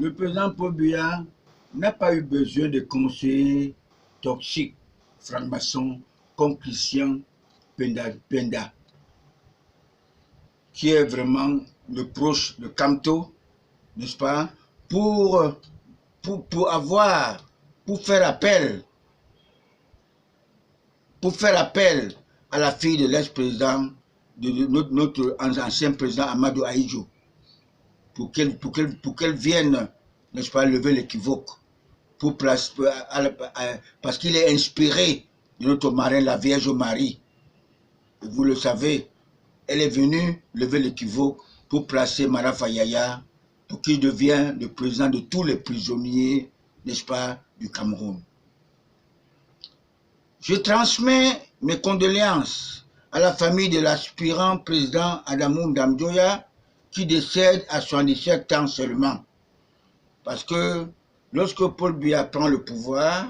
Le président Paul Biya n'a pas eu besoin de conseillers toxiques, francs-maçons, comme Christian Penda, qui est vraiment le proche de Kamto, n'est-ce pas, pour faire appel à la fille de l'ex-président, de notre ancien président Amadou Ahidjo, pour qu'elle vienne, n'est-ce pas, lever l'équivoque, parce qu'il est inspiré de notre marraine, la Vierge Marie. Et vous le savez, elle est venue lever l'équivoque pour placer Marafa Yaya, pour qu'il devienne le président de tous les prisonniers, n'est-ce pas, du Cameroun. Je transmets mes condoléances à la famille de l'aspirant président Adamou Ndamdoya, qui décède à 77 ans seulement. Parce que lorsque Paul Biya prend le pouvoir,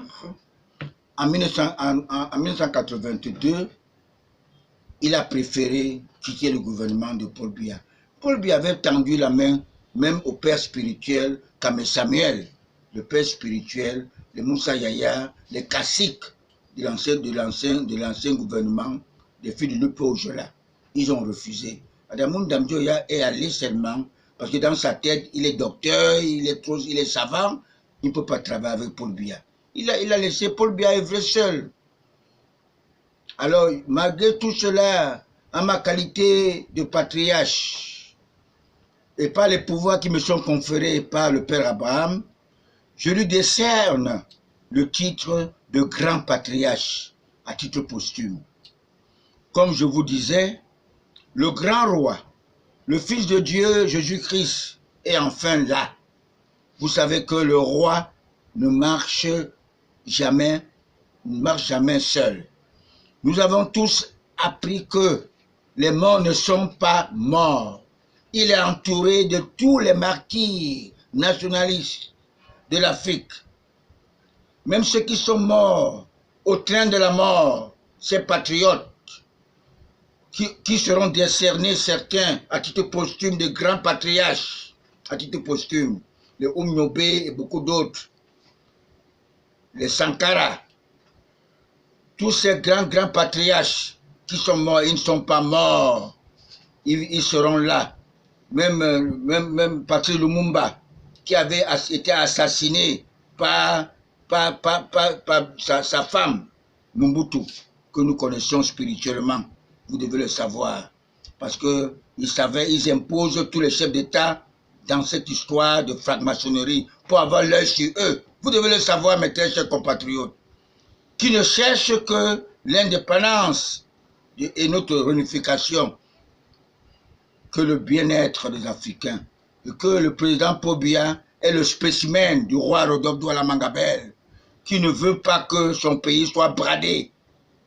en 1982, il a préféré quitter le gouvernement de Paul Biya. Paul Biya avait tendu la main même au père spirituel Kame Samuel, le père spirituel, le Moussa Yaya, les caciques de l'ancien gouvernement des filles de l'Upo Ojola. Ils ont refusé. Adamou Ndamdoya est allé seulement parce que dans sa tête, il est docteur, il est savant, il ne peut pas travailler avec Paul Biya. Il a laissé Paul Biya œuvrer seul. Alors, malgré tout cela, en ma qualité de patriarche, et par les pouvoirs qui me sont conférés par le Père Abraham, je lui décerne le titre de grand patriarche à titre posthume. Comme je vous disais, le grand roi, le Fils de Dieu, Jésus-Christ, est enfin là. Vous savez que le roi ne marche jamais seul. Nous avons tous appris que les morts ne sont pas morts. Il est entouré de tous les martyrs nationalistes de l'Afrique. Même ceux qui sont morts au train de la mort, ces patriotes, qui seront décernés certains à titre posthume de grands patriarches, à titre posthume, les Oumniobe et beaucoup d'autres, les Sankara, tous ces grands patriarches qui sont morts, ils ne sont pas morts, ils seront là. Même Patrice Lumumba, qui avait été assassiné par sa femme, Mobutu, que nous connaissons spirituellement. Vous devez le savoir. Parce qu'ils imposent tous les chefs d'État dans cette histoire de franc-maçonnerie pour avoir l'œil sur eux. Vous devez le savoir, mes très chers compatriotes, qui ne cherchent que l'indépendance et notre réunification, que le bien-être des Africains, et que le président Paul Biya est le spécimen du roi Rodolphe Douala Mangabel, qui ne veut pas que son pays soit bradé,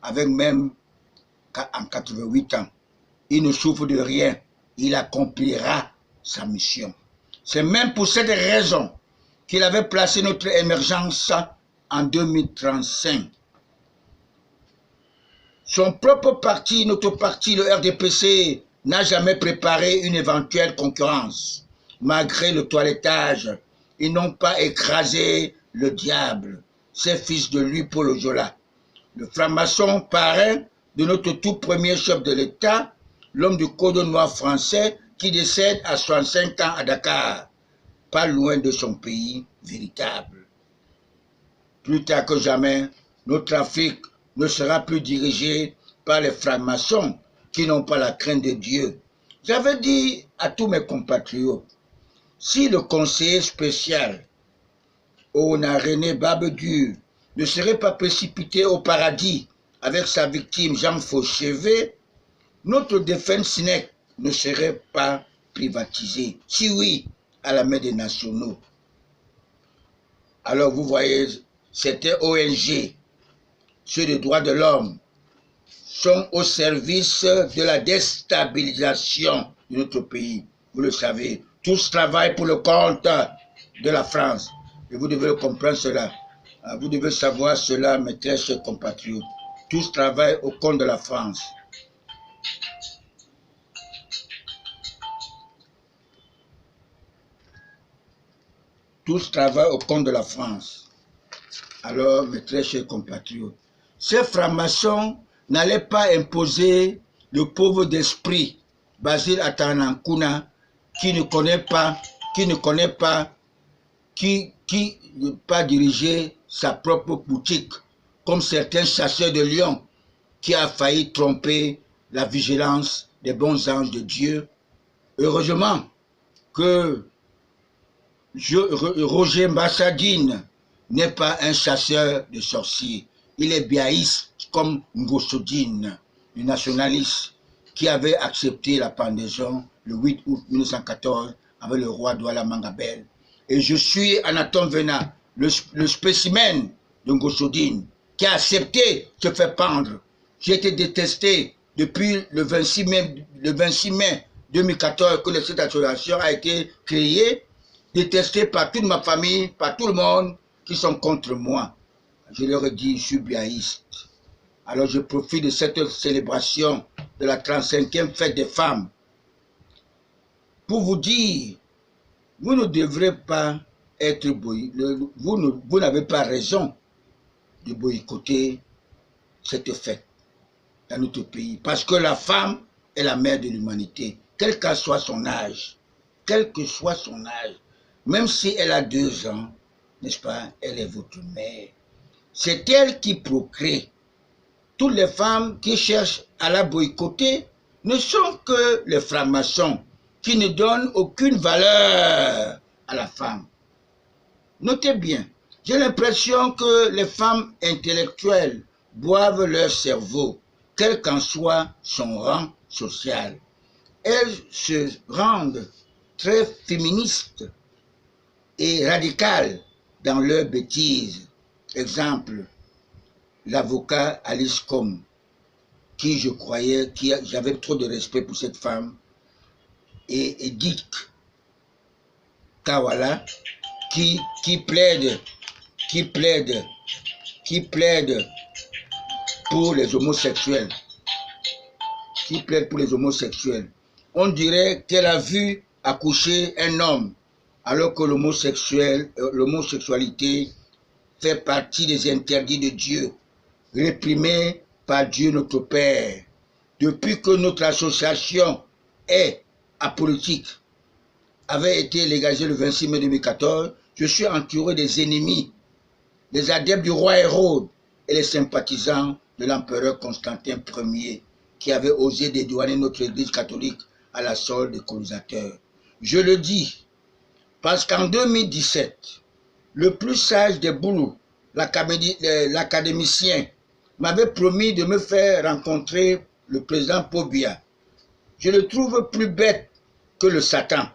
avec même en 88 ans. Il ne souffre de rien, il accomplira sa mission. C'est même pour cette raison qu'il avait placé notre émergence en 2035. Son propre parti, notre parti, le RDPC, n'a jamais préparé une éventuelle concurrence. Malgré le toilettage, ils n'ont pas écrasé le diable, ces fils de lui, Paul Ojola. Le franc-maçon parrain de notre tout premier chef de l'État, l'homme du code noir français qui décède à 65 ans à Dakar, pas loin de son pays véritable. Plus tard que jamais, notre Afrique ne sera plus dirigée par les francs-maçons qui n'ont pas la crainte de Dieu. J'avais dit à tous mes compatriotes, si le conseiller spécial Ona René Babedur ne serait pas précipité au paradis avec sa victime Jean Fauchevet, notre défunte SNEC ne serait pas privatisée. Si oui, à la main des nationaux. Alors vous voyez, c'était ONG, ceux des droits de l'homme, sont au service de la déstabilisation de notre pays. Vous le savez, tous travaillent pour le compte de la France. Et vous devez comprendre cela. Vous devez savoir cela, mes très chers compatriotes. Tous travaillent au compte de la France. tous travaillent au compte de la France. Alors, mes très chers compatriotes, ces francs-maçons n'allaient pas imposer le pauvre d'esprit, Basile Atanankuna, qui ne connaît pas diriger sa propre boutique, comme certains chasseurs de lions qui a failli tromper la vigilance des bons anges de Dieu. Heureusement que Roger Mbassadine n'est pas un chasseur de sorciers. Il est biaïste comme Ngosodine, le nationaliste qui avait accepté la pendaison le 8 août 1914 avec le roi Douala Mangabel. Et je suis Anatole Venat, le spécimen de Ngosodine, qui a accepté de se faire pendre. J'ai été détesté depuis le 26 mai 2014 que cette association a été créée, détesté par toute ma famille, par tout le monde qui sont contre moi. Je leur ai dit, je suis biaïste. Alors je profite de cette célébration de la 35e fête des femmes pour vous dire, vous ne devrez pas être vous n'avez pas raison de boycotter cette fête dans notre pays. Parce que la femme est la mère de l'humanité, quel que soit son âge, même si elle a 2 ans, n'est-ce pas, elle est votre mère. C'est elle qui procrée. Toutes les femmes qui cherchent à la boycotter ne sont que les francs-maçons qui ne donnent aucune valeur à la femme. Notez bien, j'ai l'impression que les femmes intellectuelles boivent leur cerveau, quel qu'en soit son rang social. Elles se rendent très féministes et radicales dans leurs bêtises. Exemple, l'avocat Alice Com, qui je croyais, j'avais trop de respect pour cette femme, et Dick Kawala, qui plaide pour les homosexuels. On dirait qu'elle a vu accoucher un homme, alors que l'homosexualité fait partie des interdits de Dieu, réprimés par Dieu notre Père. Depuis que notre association est apolitique, avait été légalisée le 26 mai 2014, je suis entouré des ennemis, des adeptes du roi Hérode et les sympathisants de l'empereur Constantin Ier, qui avait osé dédouaner notre église catholique à la solde des colonisateurs. Je le dis, parce qu'en 2017, le plus sage des boulous, l'académicien, m'avait promis de me faire rencontrer le président Paul Biya. Je le trouve plus bête que le Satan.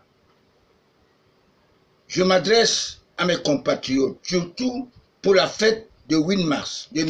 Je m'adresse à mes compatriotes, surtout pour la fête de 8 mars 2020.